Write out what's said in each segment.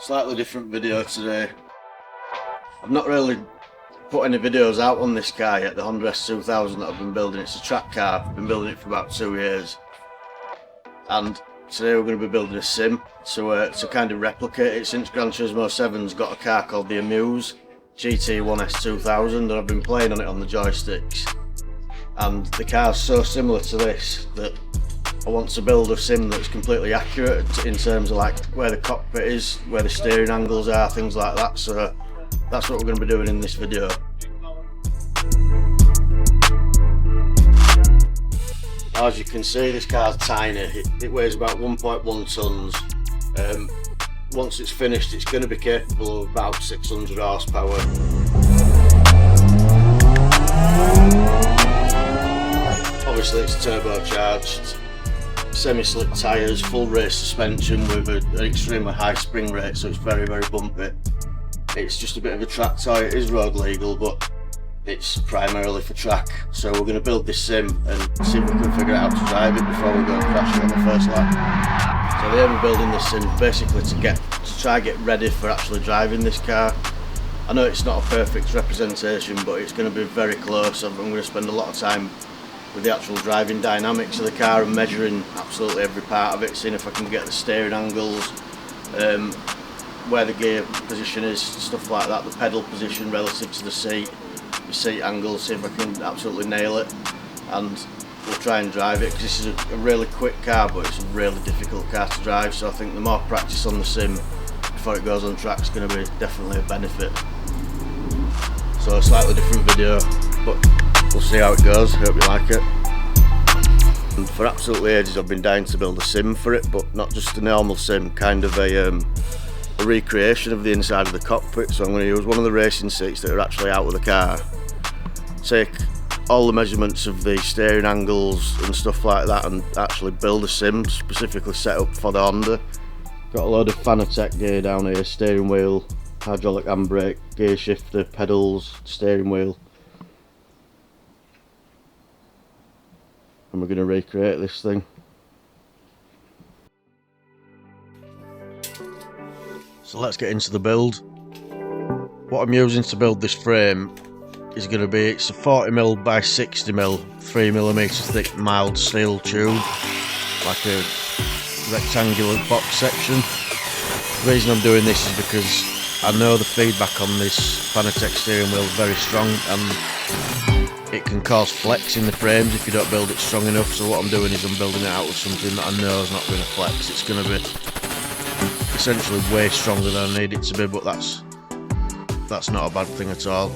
Slightly different video today. I've not really put any videos out on this car yet, the Honda S2000 that I've been building. It's a track car, I've been building it for about 2 years. And today we're going to be building a sim to kind of replicate it, since Gran Turismo 7's got a car called the Amuse Gt1 S2000 and I've been playing on it on the joysticks. And the car's so similar to this that I want to build a sim that's completely accurate in terms of like where the cockpit is, where the steering angles are, things like that. So that's what we're going to be doing in this video. As you can see, this car's tiny. It weighs about 1.1 tonnes. Once it's finished, it's going to be capable of about 600 horsepower. Obviously it's turbocharged, semi-slick tyres, full race suspension with an extremely high spring rate, so it's very bumpy. It's just a bit of a track toy. It is road legal, but it's primarily for track. So we're going to build this sim and see if we can figure out how to drive it before we go and crash it on the first lap. So the aim of building this sim is basically to try and get ready for actually driving this car. I know it's not a perfect representation, but it's going to be very close. I'm going to spend a lot of time with the actual driving dynamics of the car and measuring absolutely every part of it, seeing if I can get the steering angles, where the gear position is, stuff like that, the pedal position relative to the seat angles, see if I can absolutely nail it, and we'll try and drive it, because this is a really quick car but it's a really difficult car to drive, so I think the more practice on the sim before it goes on track is going to be definitely a benefit. So a slightly different video, but we'll see how it goes. Hope you like it. And for absolutely ages I've been dying to build a sim for it, but not just a normal sim, kind of a recreation of the inside of the cockpit. So I'm going to use one of the racing seats that are actually out of the car, take all the measurements of the steering angles and stuff like that, and actually build a sim specifically set up for the Honda. Got a load of Fanatec gear down here, steering wheel, hydraulic handbrake, gear shifter, pedals, steering wheel. And we're going to recreate this thing. So let's get into the build. What I'm using to build this frame is going to be, it's a 40mm by 60mm, 3mm thick mild steel tube, like a rectangular box section. The reason I'm doing this is because I know the feedback on this Fanatec steering wheel is very strong and it can cause flex in the frames if you don't build it strong enough. So what I'm doing is I'm building it out with something that I know is not going to flex. It's going to be essentially way stronger than I need it to be, but that's not a bad thing at all.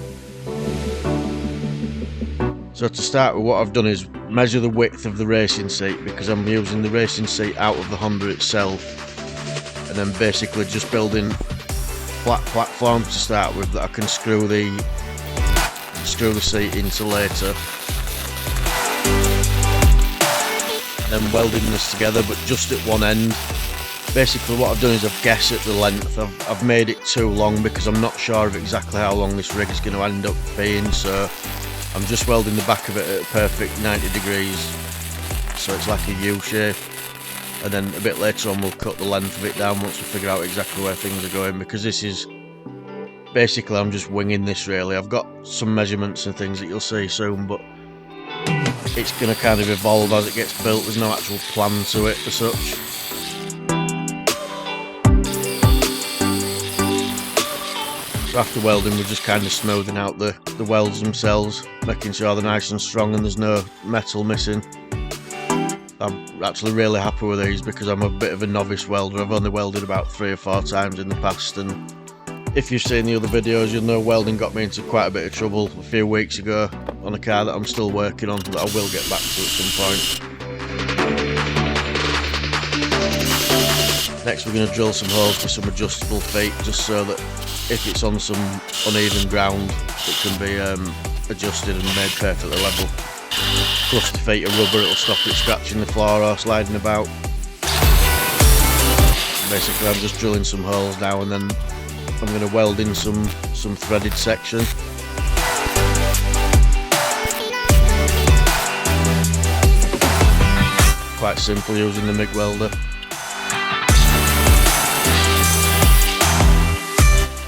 So to start with, what I've done is measure the width of the racing seat, because I'm using the racing seat out of the Honda itself, and then basically just building flat platforms to start with that I can screw the seat into later, and then welding this together, but just at one end. Basically what I've done is I've guessed at the length. I've made it too long because I'm not sure of exactly how long this rig is going to end up being, so I'm just welding the back of it at a perfect 90 degrees, so it's like a U shape, and then a bit later on we'll cut the length of it down once we figure out exactly where things are going, because this is basically, I'm just winging this really. I've got some measurements and things that you'll see soon, but it's going to kind of evolve as it gets built. There's no actual plan to it as such. So after welding, we're just kind of smoothing out the welds themselves, making sure they're nice and strong and there's no metal missing. I'm actually really happy with these because I'm a bit of a novice welder. I've only welded about 3 or 4 times in the past, and if you've seen the other videos, you'll know welding got me into quite a bit of trouble a few weeks ago on a car that I'm still working on, that I will get back to at some point. Next, we're going to drill some holes for some adjustable feet, just so that if it's on some uneven ground, it can be adjusted and made perfectly level. Plus the feet are rubber, it'll stop it scratching the floor or sliding about. Basically, I'm just drilling some holes now, and then I'm going to weld in some threaded section. Quite simple using the MIG welder.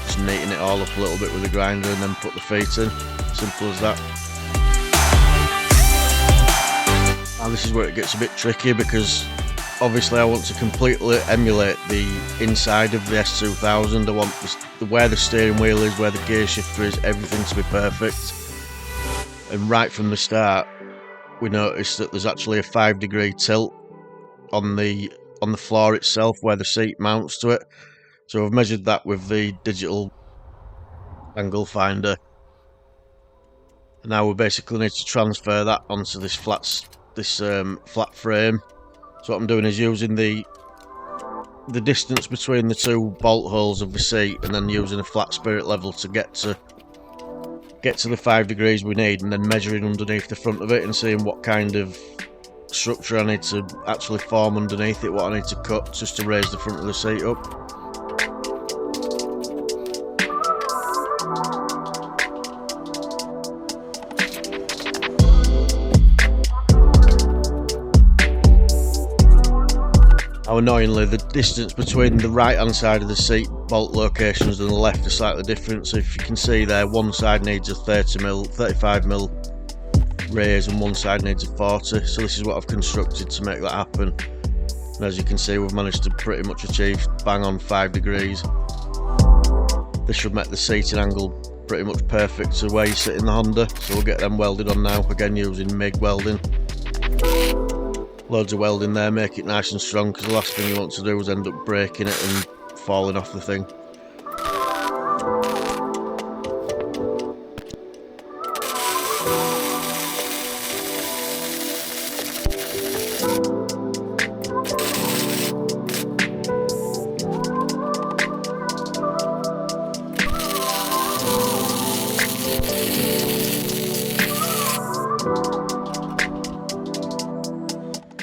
Just neaten it all up a little bit with the grinder and then put the feet in. Simple as that. Now this is where it gets a bit tricky, because obviously I want to completely emulate the inside of the S2000. I want where the steering wheel is, where the gear shifter is, everything to be perfect. And right from the start, we noticed that there's actually a 5-degree tilt on the floor itself where the seat mounts to it. So I've measured that with the digital angle finder. And now we basically need to transfer that onto this flat frame. So what I'm doing is using the distance between the 2 bolt holes of the seat, and then using a flat spirit level to get to the 5 degrees we need, and then measuring underneath the front of it and seeing what kind of structure I need to actually form underneath it, what I need to cut just to raise the front of the seat up. Now, annoyingly, the distance between the right hand side of the seat bolt locations and the left are slightly different. So if you can see there, one side needs a 35mm raise and one side needs a 40. So this is what I've constructed to make that happen. And as you can see, we've managed to pretty much achieve bang on 5 degrees. This should make the seating angle pretty much perfect to where you sit in the Honda. So we'll get them welded on now, again using MIG welding. Loads of welding there, make it nice and strong, because the last thing you want to do is end up breaking it and falling off the thing.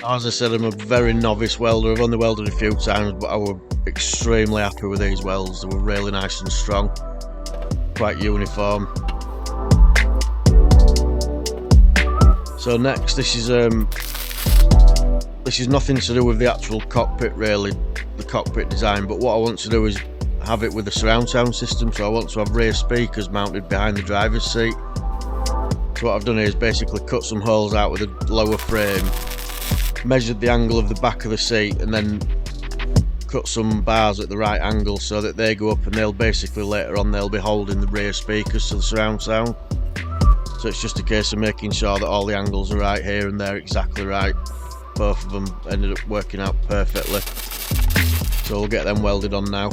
As I said, I'm a very novice welder. I've only welded a few times, but I was extremely happy with these welds. They were really nice and strong, quite uniform. So next, this is nothing to do with the actual cockpit really, the cockpit design, but what I want to do is have it with a surround sound system. So I want to have rear speakers mounted behind the driver's seat. So what I've done here is basically cut some holes out with a lower frame, measured the angle of the back of the seat, and then cut some bars at the right angle so that they go up, and they'll basically later on they'll be holding the rear speakers to the surround sound. So it's just a case of making sure that all the angles are right here and they're exactly right. Both of them ended up working out perfectly. So we'll get them welded on now.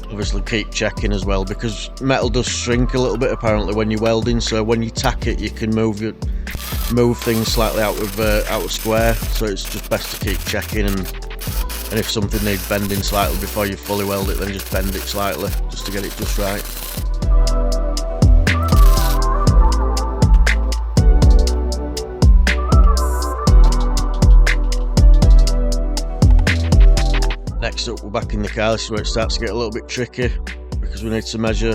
Obviously keep checking as well, because metal does shrink a little bit apparently when you're welding, so when you tack it you can move things slightly out of square, so it's just best to keep checking, and if something needs bending slightly before you fully weld it, then just bend it slightly just to get it just right. Next up, we're back in the car. This is where it starts to get a little bit tricky, because we need to measure.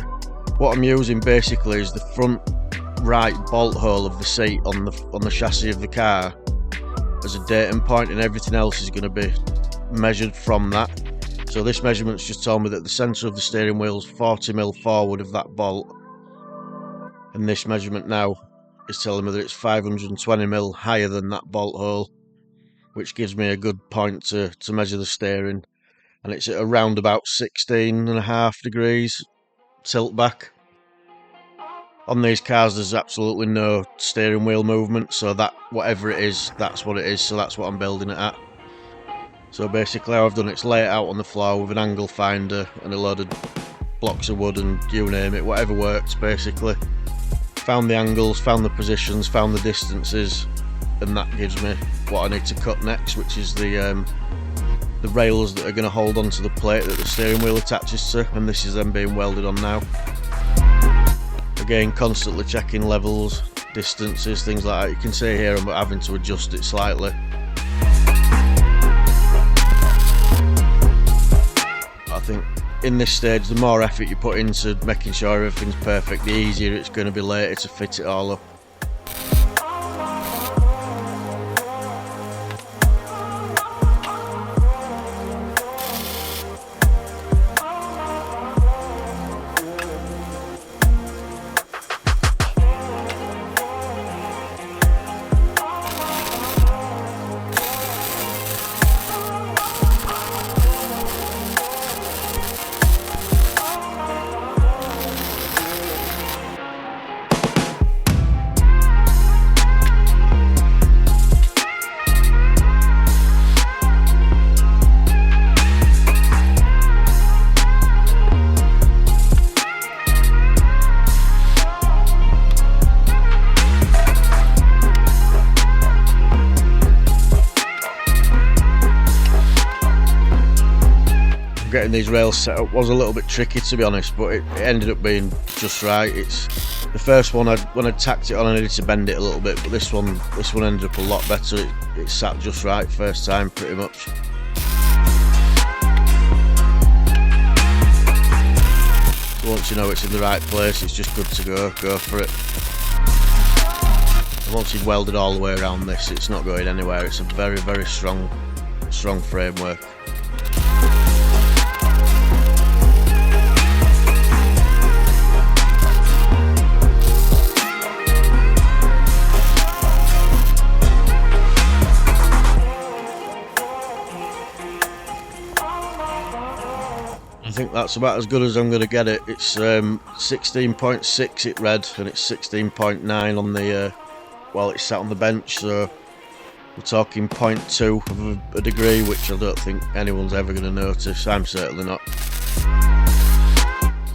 What I'm using basically is the front right bolt hole of the seat on the chassis of the car as a datum point, and everything else is going to be measured from that. So this measurement's just told me that the centre of the steering wheel is 40mm forward of that bolt, and this measurement now is telling me that it's 520mm higher than that bolt hole, which gives me a good point to measure the steering. and it's at around about 16.5 degrees tilt back. On these cars there's absolutely no steering wheel movement, so that whatever it is, that's what it is, so that's what I'm building it at. So basically how I've done it's lay it out on the floor with an angle finder and a load of blocks of wood and you name it, whatever works basically. Found the angles, found the positions, found the distances, and that gives me what I need to cut next, which is the rails that are going to hold onto the plate that the steering wheel attaches to, and this is them being welded on now. Again, constantly checking levels, distances, things like that. You can see here I'm having to adjust it slightly. I think in this stage, the more effort you put into making sure everything's perfect, the easier it's going to be later to fit it all up. Getting these rails set up was a little bit tricky, to be honest, but it ended up being just right. It's the first one when I tacked it on, I needed to bend it a little bit, but this one ended up a lot better. It sat just right first time, pretty much. Once you know it's in the right place, it's just good to go for it. And once you've welded all the way around this, it's not going anywhere. It's a very, very strong framework. I think that's about as good as I'm going to get it. It's 16.6 it read, and it's 16.9 on the while it's sat on the bench, so we're talking 0.2 of a degree, which I don't think anyone's ever going to notice. I'm certainly not.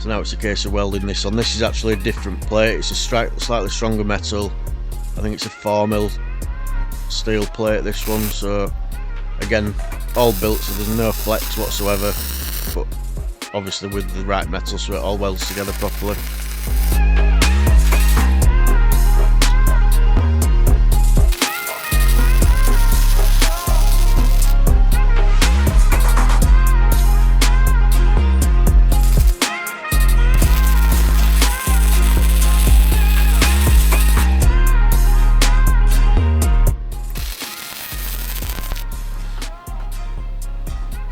So now it's a case of welding this on. This is actually a different plate. It's a slightly stronger metal. I think it's a 4mm steel plate, this one, so again all built so there's no flex whatsoever, but obviously with the right metal so it all welds together properly.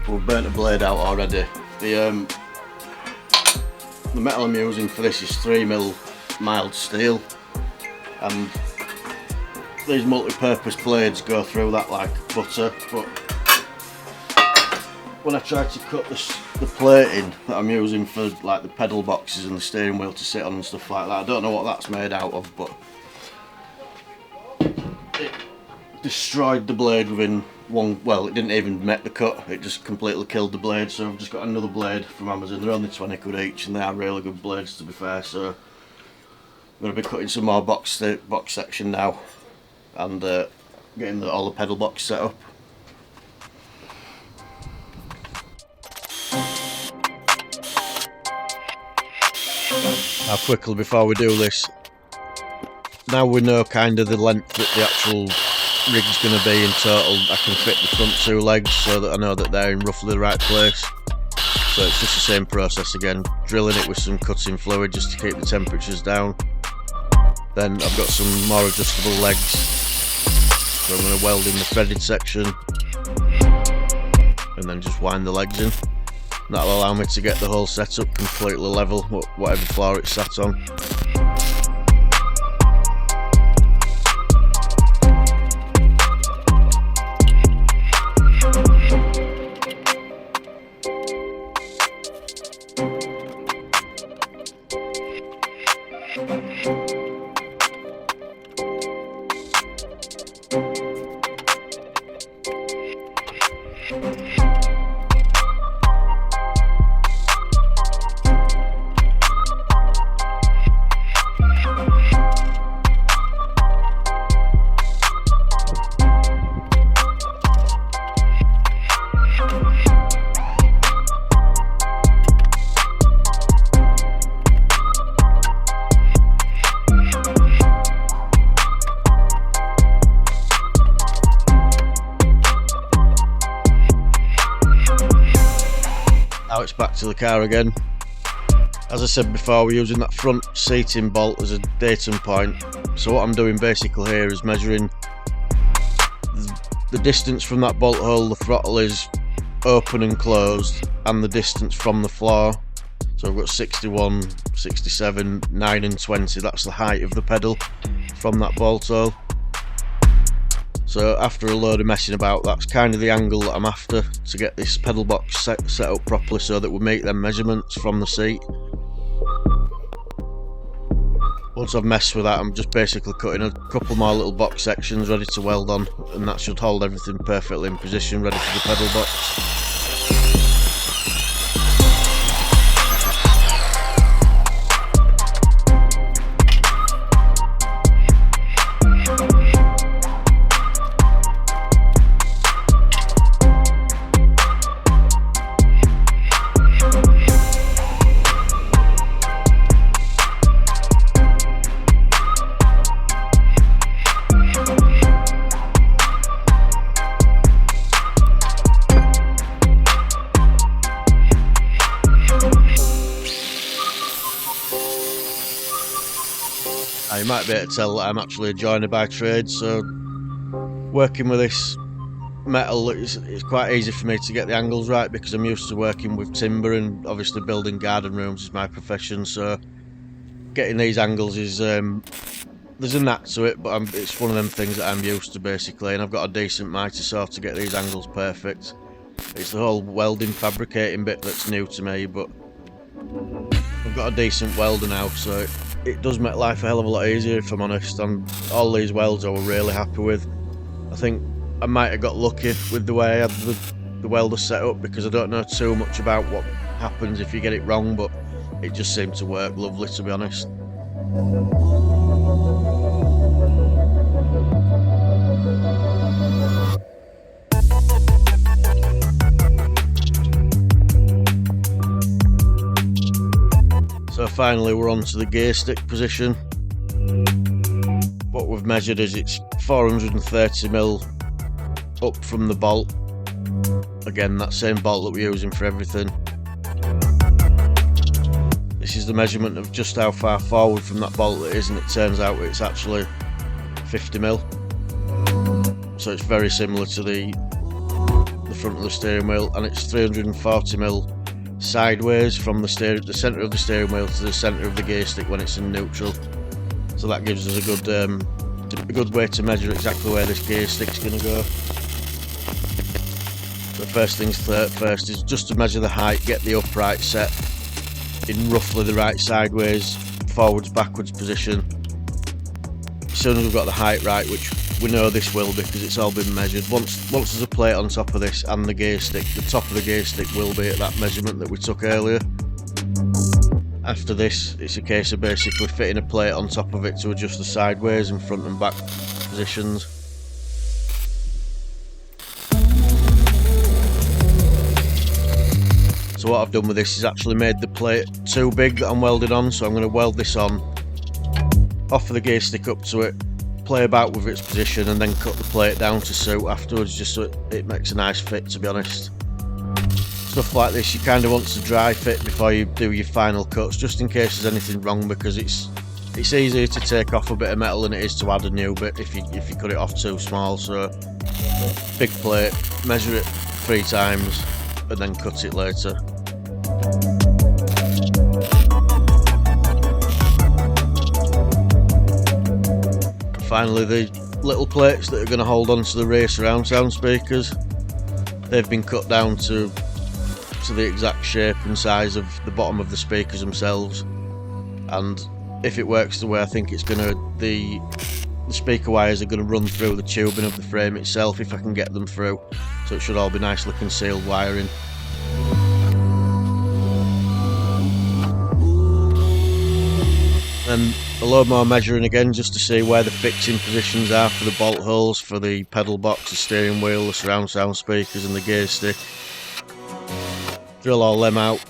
We've burnt the blade out already. The metal I'm using for this is 3mm mild steel, and these multi-purpose blades go through that like butter, but when I tried to cut the plating that I'm using for like the pedal boxes and the steering wheel to sit on and stuff like that, I don't know what that's made out of, but it destroyed the blade within one, well, it didn't even make the cut, it just completely killed the blade. So I've just got another blade from Amazon. They're only 20 quid each and they are really good blades, to be fair. So I'm going to be cutting some more box section now and getting all the pedal box set up. Now quickly before we do this, now we know kind of the length that the actual rig's going to be in total, I can fit the front two legs so that I know that they're in roughly the right place. So it's just the same process again, drilling it with some cutting fluid just to keep the temperatures down. Then I've got some more adjustable legs, so I'm going to weld in the threaded section and then just wind the legs in. That'll allow me to get the whole setup completely level, whatever floor it's sat on. Now it's back to the car again. As I said before, we're using that front seating bolt as a datum point. So what I'm doing basically here is measuring the distance from that bolt hole the throttle is open and closed, and the distance from the floor. So I've got 61, 67, 9 and 20, that's the height of the pedal from that bolt hole. So after a load of messing about, that's kind of the angle that I'm after to get this pedal box set up properly so that we make them measurements from the seat. Once I've messed with that, I'm just basically cutting a couple more little box sections ready to weld on, and that should hold everything perfectly in position ready for the pedal box. You might be able to tell that I'm actually a joiner by trade, so working with this metal it's quite easy for me to get the angles right because I'm used to working with timber, and obviously building garden rooms is my profession, so getting these angles is there's a knack to it, but it's one of them things that I'm used to basically, and I've got a decent mitre saw to get these angles perfect. It's the whole welding fabricating bit that's new to me, but I've got a decent welder now, so it does make life a hell of a lot easier if I'm honest, and all these welds I were really happy with. I think I might have got lucky with the way I had the welder set up, because I don't know too much about what happens if you get it wrong, but it just seemed to work lovely, to be honest. So finally we're on to the gear stick position. What we've measured is it's 430mm up from the bolt. Again, that same bolt that we're using for everything. This is the measurement of just how far forward from that bolt it is, and it turns out it's actually 50mm. So it's very similar to the front of the steering wheel, and it's 340mm sideways from the centre of the steering wheel to the centre of the gear stick when it's in neutral. So that gives us a good way to measure exactly where this gear stick's going to go. So first things first is just to measure the height, get the upright set in roughly the right sideways, forwards, backwards position. As soon as we've got the height right, which we know this will because it's all been measured, once there's a plate on top of this and the gear stick, the top of the gear stick will be at that measurement that we took earlier. After this, it's a case of basically fitting a plate on top of it to adjust the sideways and front and back positions. So what I've done with this is actually made the plate too big that I'm welding on, so I'm going to weld this on, offer the gear stick up to it, play about with its position, and then cut the plate down to suit afterwards, just so it makes a nice fit, to be honest. Stuff like this you kind of want to dry fit before you do your final cuts, just in case there's anything wrong, because it's easier to take off a bit of metal than it is to add a new bit if you cut it off too small. So big plate, measure it 3 times and then cut it later. Finally, the little plates that are going to hold on to the rear surround sound speakers, they've been cut down to the exact shape and size of the bottom of the speakers themselves, and if it works the way I think it's going to, the speaker wires are going to run through the tubing of the frame itself if I can get them through. so it should all be nicely concealed wiring. And a load more measuring again, just to see where the fixing positions are for the bolt holes, for the pedal box, the steering wheel, the surround sound speakers and the gear stick. Drill all them out.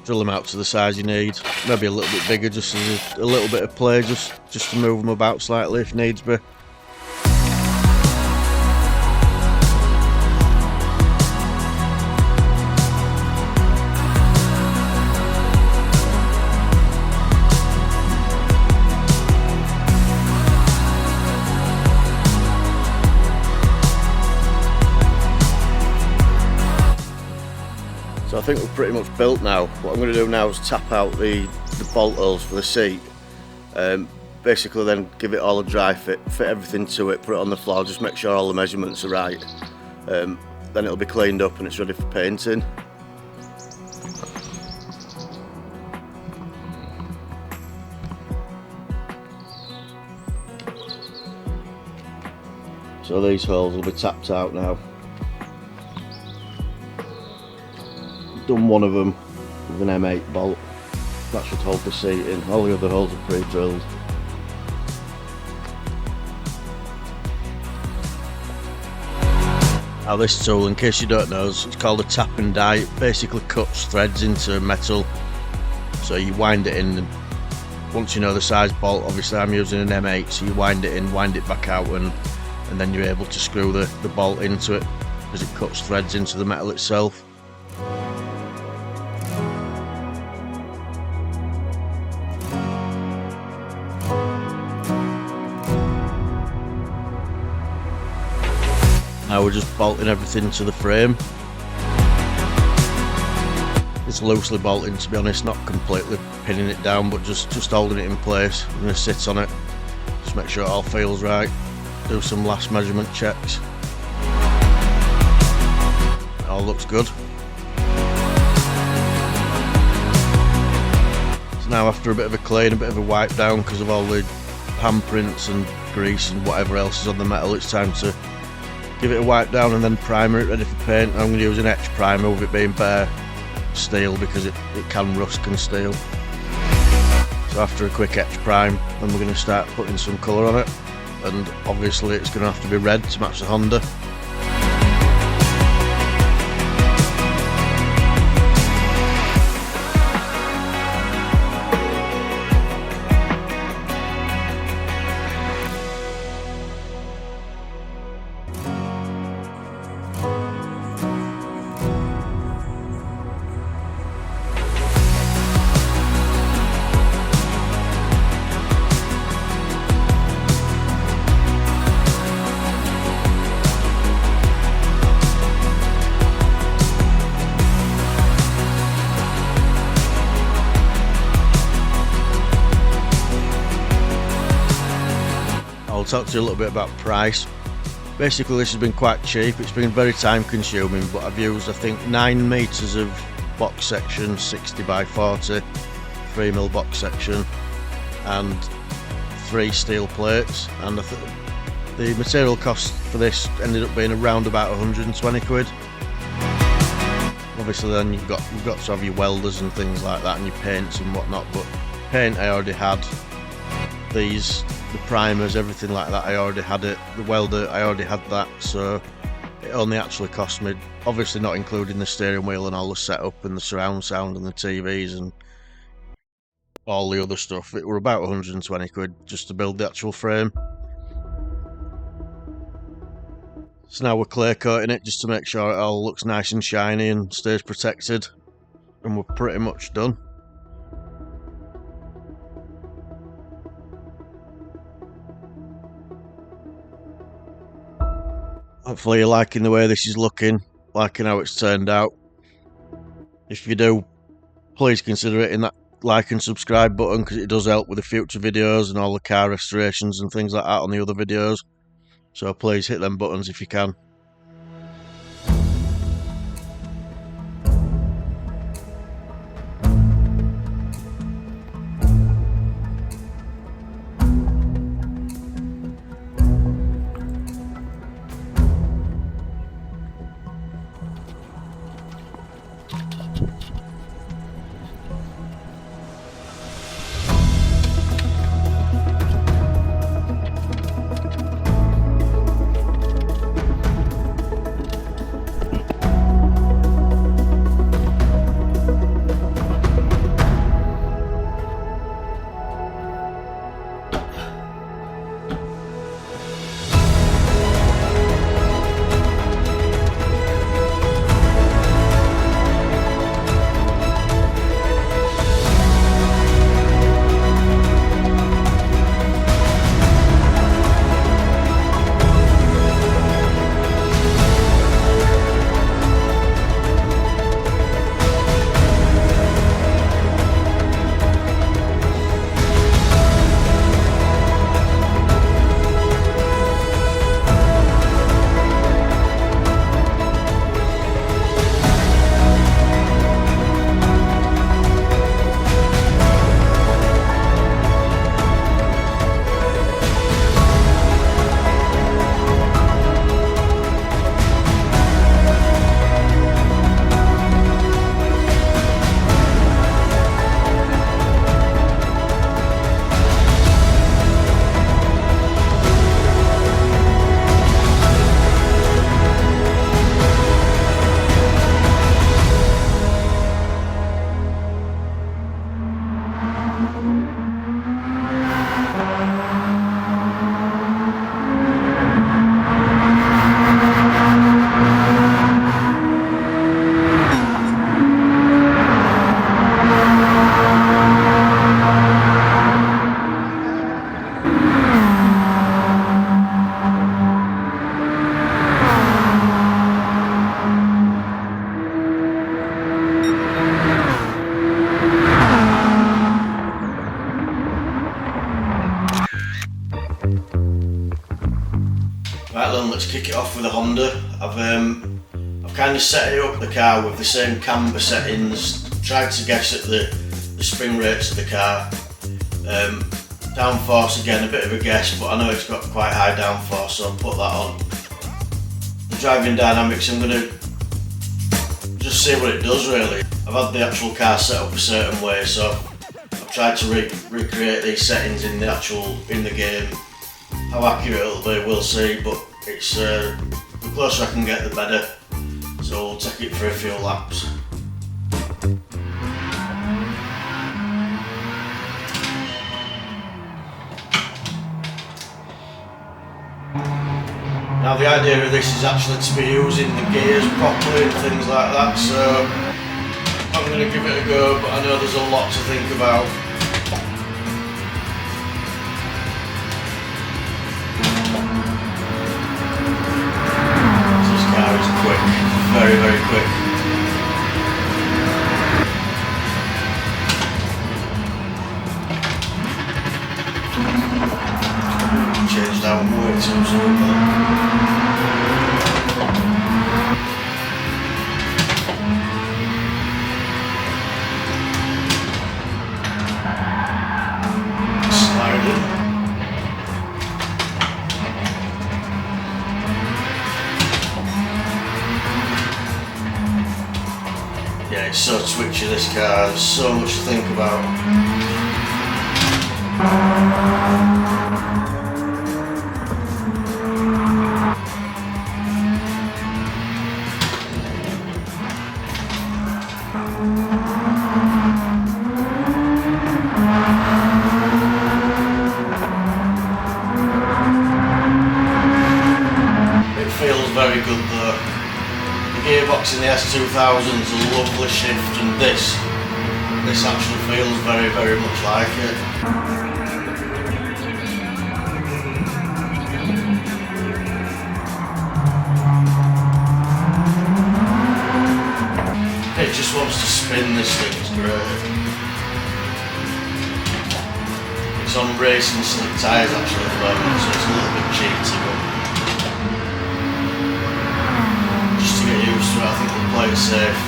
Drill them out to the size you need, maybe a little bit bigger, just as a little bit of play, just to move them about slightly if needs be. So I think we're pretty much built now. What I'm going to do now is tap out the bolt holes for the seat. Basically then give it all a dry fit everything to it, put it on the floor, just make sure all the measurements are right. Then it'll be cleaned up and it's ready for painting. So these holes will be tapped out now. Done one of them with an M8 bolt. That should hold the seat in. All the other holes are pre-drilled. Now this tool, in case you don't know, it's called a tap and die. It basically cuts threads into metal. So you wind it in, and once you know the size bolt, obviously I'm using an M8, so you wind it in, wind it back out, and then you're able to screw the bolt into it, because it cuts threads into the metal itself. Now we're just bolting everything to the frame. It's loosely bolting, to be honest, not completely pinning it down, but just holding it in place. I'm going to sit on it, just make sure it all feels right, do some last measurement checks. It all looks good. So now after a bit of a clean, a bit of a wipe down because of all the handprints and grease and whatever else is on the metal, it's time to give it a wipe down and then primer it ready for paint. I'm going to use an etch primer with it being bare steel because it can rust and steel. So after a quick etch prime, then we're going to start putting some colour on it, and obviously it's going to have to be red to match the Honda. I'll talk to you a little bit about price. Basically this has been quite cheap, it's been very time consuming, but I've used I think 9 metres of box section, 60 by 40, 3mm box section and 3 steel plates, and the material cost for this ended up being around about 120 quid. Obviously then you've got to have your welders and things like that and your paints and whatnot, but paint I already had, the primers, everything like that I already had it, the welder I already had that, so it only actually cost me, obviously not including the steering wheel and all the setup and the surround sound and the TVs and all the other stuff, it were about 120 quid just to build the actual frame. So now we're clear coating it just to make sure it all looks nice and shiny and stays protected, and we're pretty much done. Hopefully you're liking the way this is looking, liking how it's turned out. If you do, please consider hitting that like and subscribe button, because it does help with the future videos and all the car restorations and things like that on the other videos. So please hit them buttons if you can. let's kick it off with a Honda. I've kind of set it up the car with the same camber settings, tried to guess at the spring rates of the car. Downforce again, a bit of a guess, but I know it's got quite high downforce, so I'll put that on. The driving dynamics, I'm going to just see what it does really. I've had the actual car set up a certain way, so I've tried to recreate these settings in the game. How accurate it'll be, we'll see, but it's the closer I can get the better. So we'll take it for a few laps. Now the idea of this is actually to be using the gears properly and things like that, so I'm going to give it a go, but I know there's a lot to think about. This car is quick, very, very quick. Changed out way too soon. Yeah, it's so twitchy this car, there's so much to think about. It feels very good though. The gearbox in the S2000 is a lovely shift, and this actually feels very, very much like it. It just wants to spin, this thing, it's great. It's on racing slick tyres actually at the moment, so it's a little bit cheaty, but just to get used to it, I think we'll play it safe.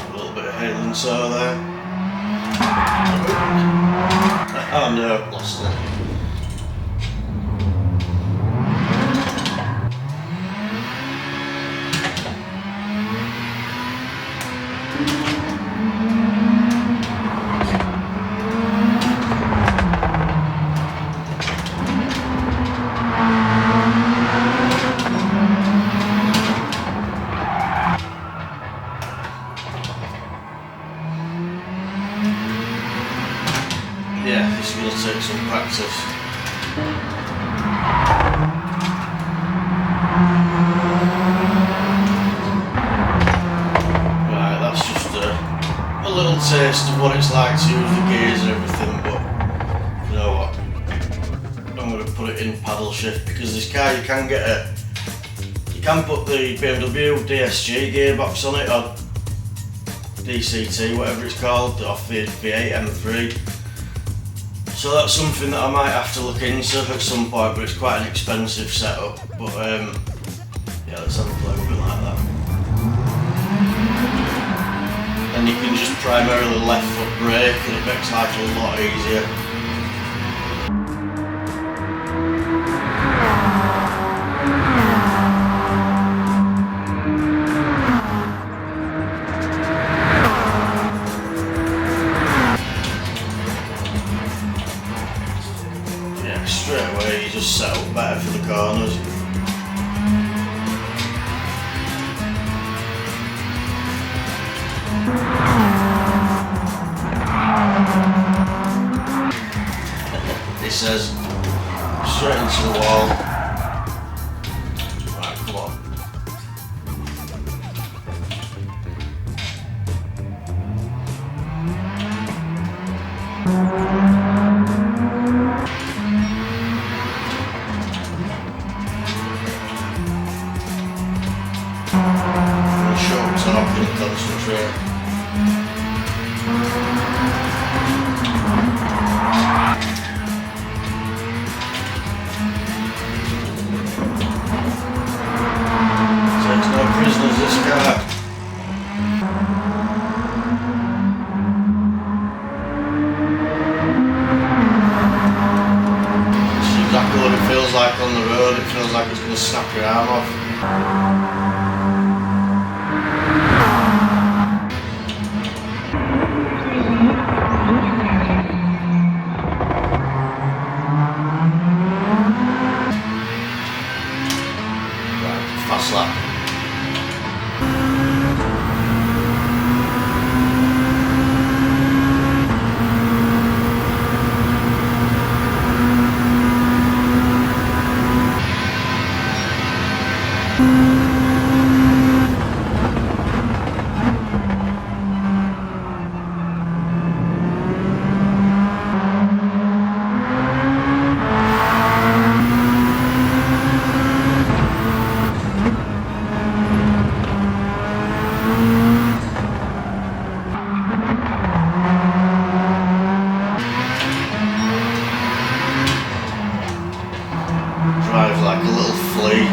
A little bit of hail and so there. Oh no, lost it. Yeah, this is going to take some practice. Right, that's just a little taste of what it's like to use the gears and everything, but you know what? I'm going to put it in paddle shift, because this car you can put the BMW DSG gearbox on it, or DCT, whatever it's called, off the V8 M3. So that's something that I might have to look into at some point, but it's quite an expensive setup. But yeah, let's have a play with it like that. And you can just primarily left foot brake, and it makes life a lot easier. Straight away you just set up better for the corners. It says straight into the wall. Right, come on. Short talk and concentrate. like it's going to snap your arm off. Right, fast lap. Drive like a little flea.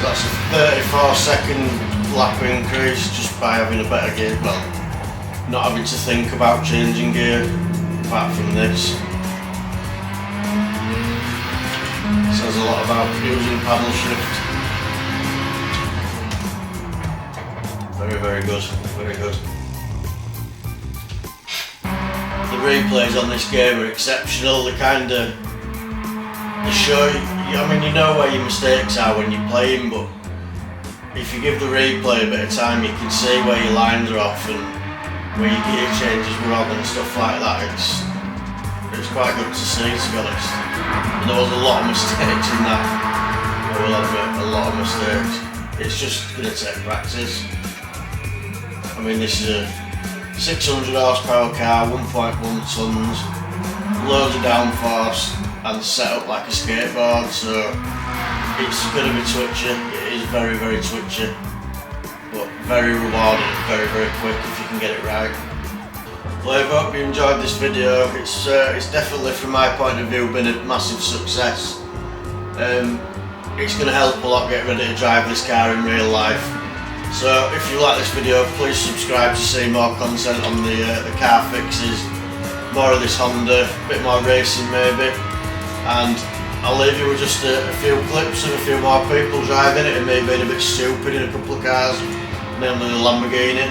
That's a 34-second lap increase just by having a better gear, well, not having to think about changing gear apart from this. Says a lot about using paddle shift. Very, very good, very good. The replays on this game are exceptional. They show you, I mean, you know where your mistakes are when you're playing, but if you give the replay a bit of time, you can see where your lines are off and where your gear changes were wrong and stuff like that. It's quite good to see, to be honest. And there was a lot of mistakes in that. I will admit, a lot of mistakes. It's just going to take practice. I mean, this is a 600 horsepower car, 1.1 tons, loads of downforce, and set up like a skateboard, so it's going to be twitchy. It is very, very twitchy, but very rewarding, very, very quick if you can get it right. Well, I hope you enjoyed this video. It's definitely, from my point of view, been a massive success. It's going to help a lot get ready to drive this car in real life. So if you like this video, please subscribe to see more content on the car fixes, more of this Honda, a bit more racing maybe. And I'll leave you with just a few clips of a few more people driving it and me being a bit stupid in a couple of cars, namely the Lamborghini.